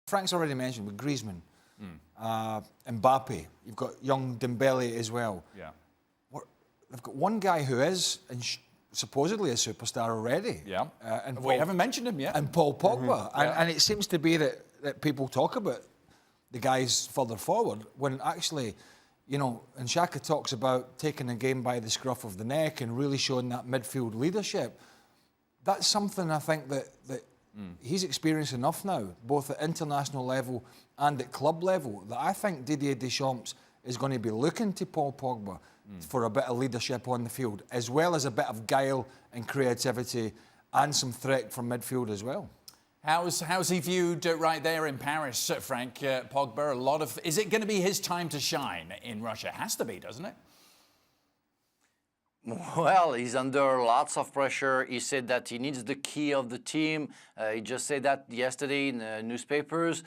Frank's already mentioned with Griezmann, Mbappe. You've got young Dembele as well. Yeah. They've got one guy who is supposedly a superstar already. Yeah. And we haven't mentioned him yet. And Paul Pogba. And it seems to be that people talk about the guys further forward when actually, you know, and Xhaka talks about taking a game by the scruff of the neck and really showing that midfield leadership. That's something I think that he's experienced enough now, both at international level and at club level, that I think Didier Deschamps is going to be looking to Paul Pogba for a bit of leadership on the field, as well as a bit of guile and creativity and some threat from midfield as well. How's he viewed right there in Paris, Frank Pogba? Is it going to be his time to shine in Russia? Has to be, doesn't it? Well, he's under lots of pressure. He said that he needs the key of the team. He just said that yesterday in the newspapers.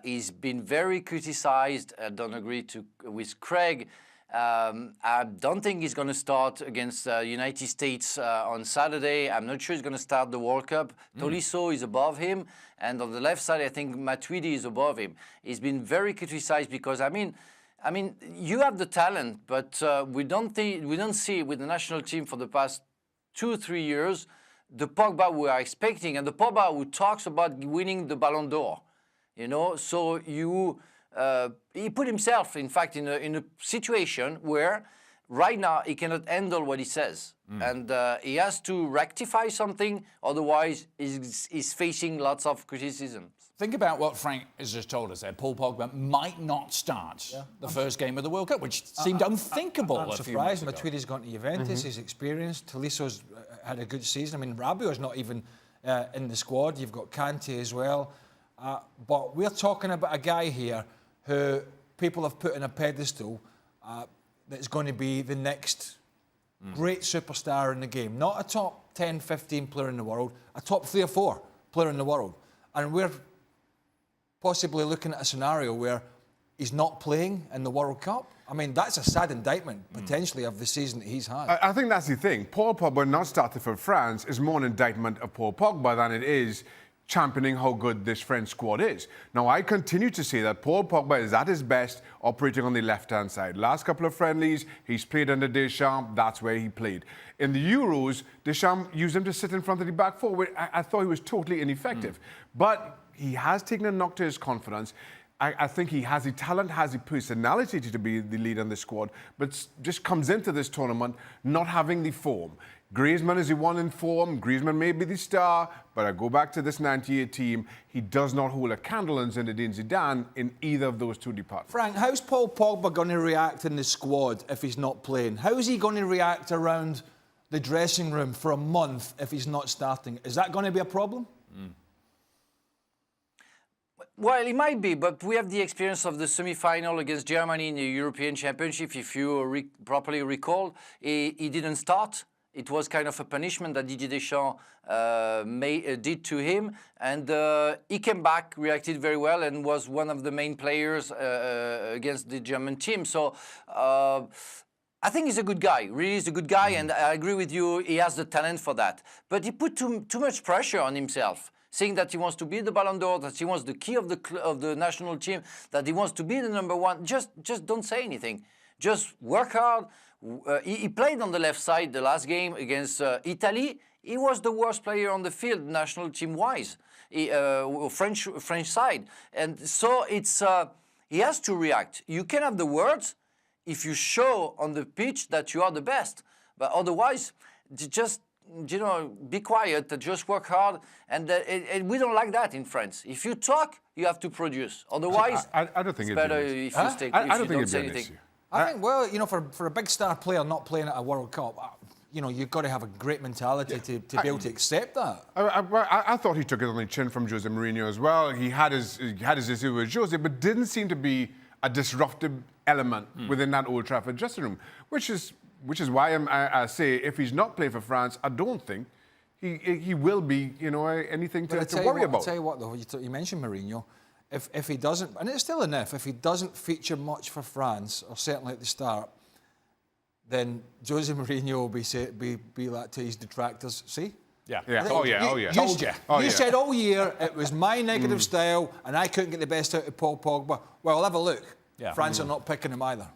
He's been very criticized. I don't agree with Craig. I don't think he's going to start against United States on Saturday. I'm not sure he's going to start the World Cup. Tolisso is above him. And on the left side, I think Matuidi is above him. He's been very criticized because, I mean, you have the talent, but we don't see with the national team for the past 2 or 3 years the Pogba we are expecting, and the Pogba who talks about winning the Ballon d'Or. You know, so he put himself, in fact, in a situation where right now he cannot handle what he says, and he has to rectify something. Otherwise, he's facing lots of criticism. Think about what Frank has just told us there. Paul Pogba might not start the first game of the World Cup, which seemed unthinkable. I'm surprised. Matuidi's gone to Juventus. He's experienced. Tolisso's had a good season. I mean, Rabiot's not even in the squad. You've got Kante as well. But we're talking about a guy here who people have put on a pedestal that's going to be the next great superstar in the game. Not a top 10, 15 player in the world, a top 3 or 4 player in the world. And we're possibly looking at a scenario where he's not playing in the World Cup. I mean, that's a sad indictment, potentially, of the season that he's had. I think that's the thing. Paul Pogba not starting for France is more an indictment of Paul Pogba than it is championing how good this French squad is. Now, I continue to say that Paul Pogba is at his best operating on the left-hand side. Last couple of friendlies, he's played under Deschamps. That's where he played. In the Euros, Deschamps used him to sit in front of the back four, where I thought he was totally ineffective. But he has taken a knock to his confidence. I think he has the talent, has the personality to be the leader in the squad, but just comes into this tournament not having the form. Griezmann is the one in form. Griezmann may be the star, but I go back to this 98 team. He does not hold a candle in Zinedine Zidane in either of those two departments. Frank, how's Paul Pogba going to react in the squad if he's not playing? How is he going to react around the dressing room for a month if he's not starting? Is that going to be a problem? Well, it might be, but we have the experience of the semi-final against Germany in the European Championship. If you properly recall, he didn't start. It was kind of a punishment that Didier Deschamps did to him. And he came back, reacted very well, and was one of the main players against the German team. So I think he's a good guy. Really, he's a good guy, and I agree with you. He has the talent for that. But he put too much pressure on himself, saying that he wants to be the Ballon d'Or, that he wants the key of the national team, that he wants to be the number one. Just don't say anything. Just work hard. He played on the left side the last game against Italy. He was the worst player on the field, national team-wise, French side. And so he has to react. You can have the words if you show on the pitch that you are the best. But otherwise, just be quiet, just work hard. And we don't like that in France. If you talk, you have to produce. Otherwise, I don't think it's better if you don't say anything. I think, well, for a big star player not playing at a World Cup, you've got to have a great mentality to be able to accept that. I thought he took it on the chin from Jose Mourinho as well. He had his issue with Jose, but didn't seem to be a disruptive element within that Old Trafford dressing room, which is why I say if he's not playing for France, I don't think he will be anything to worry about. I'll tell you what, though, you mentioned Mourinho. If he doesn't, and it's still enough, if he doesn't feature much for France, or certainly at the start, then Jose Mourinho will be like to his detractors, see, Yeah. Yeah. Oh, yeah. Oh, yeah. Told you. Oh, You yeah. said all year it was my negative style and I couldn't get the best out of Paul Pogba. Well, have a look. Yeah. France are not picking him either.